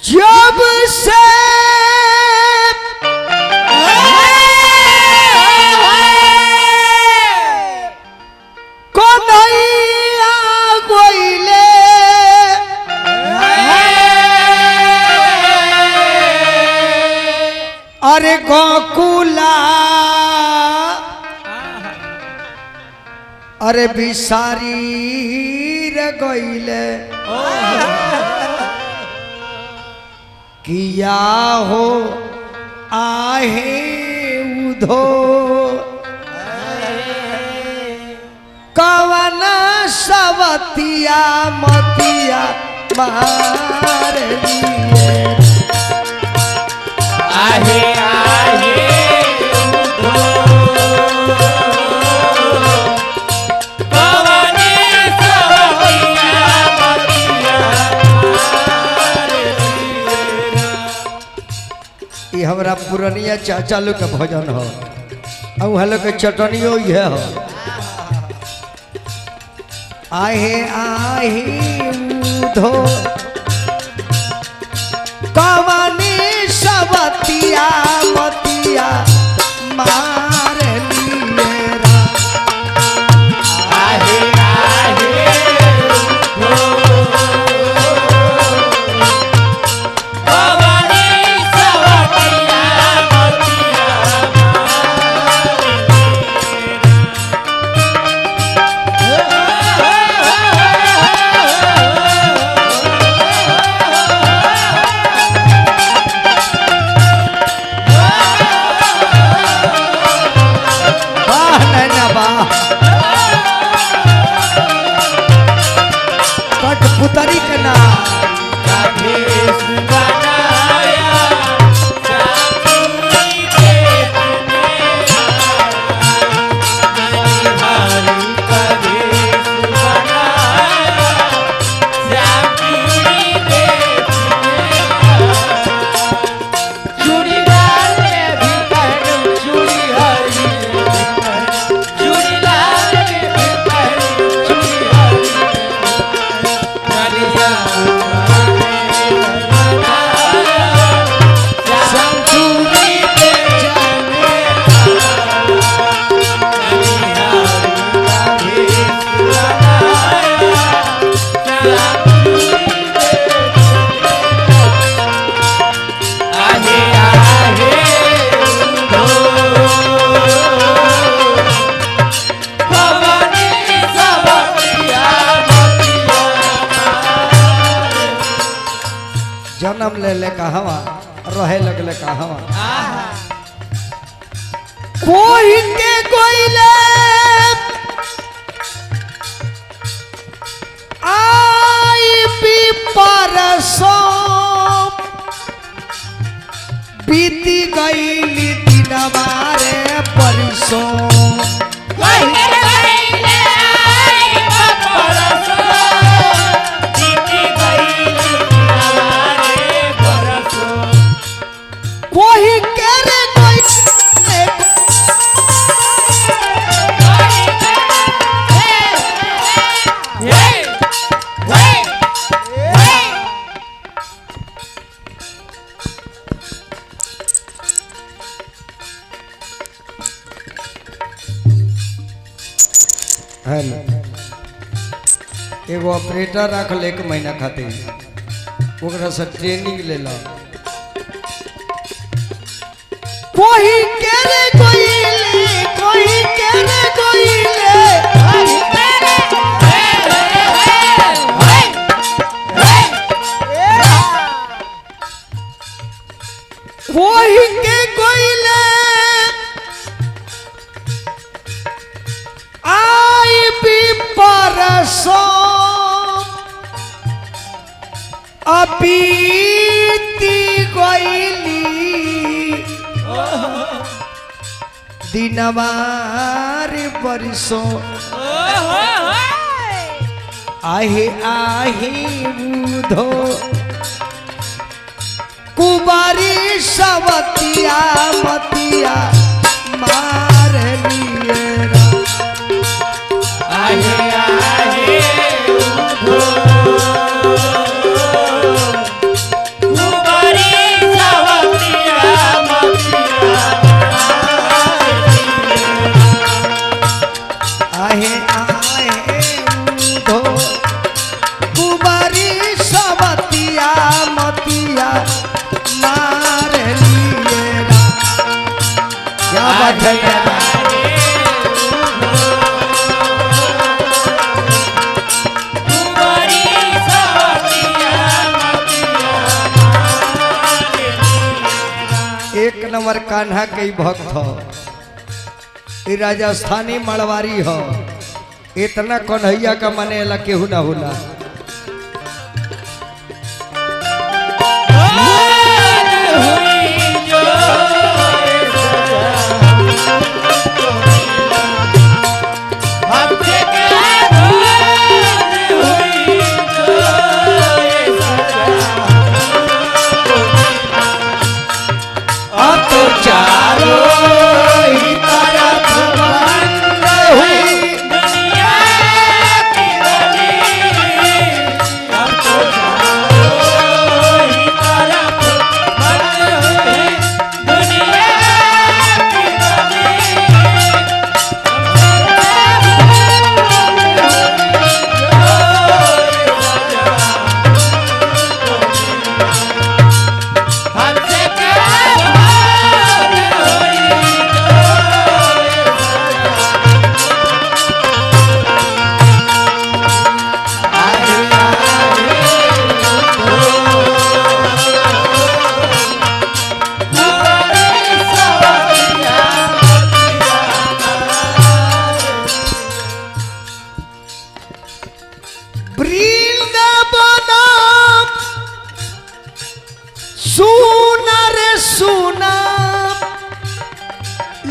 जब से कन्हैया गइले अरे गोकुला अरे बिसारी रे गइले किया हो आहे उधो कवन सवतिया मतिया मार लिए आहे आहे उधो कवने सवतिया मतिया मार लिए। ये हमरा पुरनिया चाचा लोग के भजन हो और हम लोग के चटनियो ये हो आहे आहे उधो कवनी सवतिया मतिया मार लिए आहे आहे उधो कवने सवतिया मतिया कठपुतरी के ना भेष बनाया चांदनी के हरि का भेष बनाया चांदनी के चूड़ीदार ने भी पहनू चूड़ी हरी चूड़ीदार ने भी पहनू चूड़ी हरी जन्म ले ले कहवा रहे लगले कहवा कोई के कोइले आई भी परसो बीती गईली दिन हमारे परसों कोई करे कोई एगो ऑपरेटर रखल 1 महीना खातिर ओकरा से ट्रेनिंग ले ला कोई करे कोइले कोई करे कोइले कोई के कोइले आई भी परसों अबीती गईली दिनवार परसों आहे आहे उधो कुबारी सवतिया मतिया मार लिए आहे आहे उधो नंबर कान्हा के ही भक्त हो। ई राजस्थानी मड़वारी हो। इतना कन्हैया का मनेला केहू ना होला।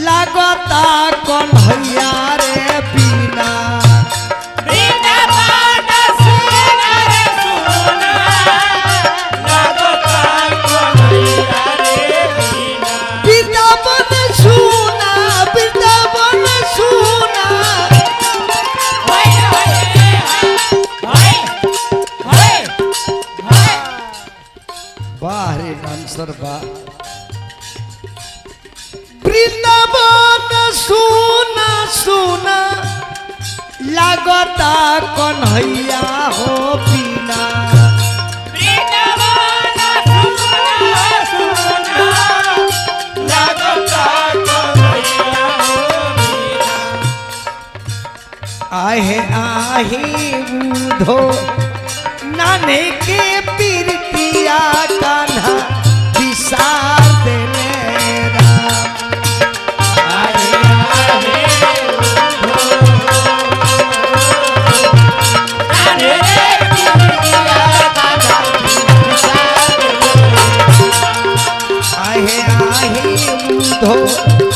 लागता कन्हैया रे बिना वृंदावन सुना वृंदावन सुना वाह रे डांसर वाह। वृंदावन सुना सुना लागता कन्हैया हो बिना आहे आहे बुधो नाने के पीरतिया कान्हा विसार देने आहे आहे बुधो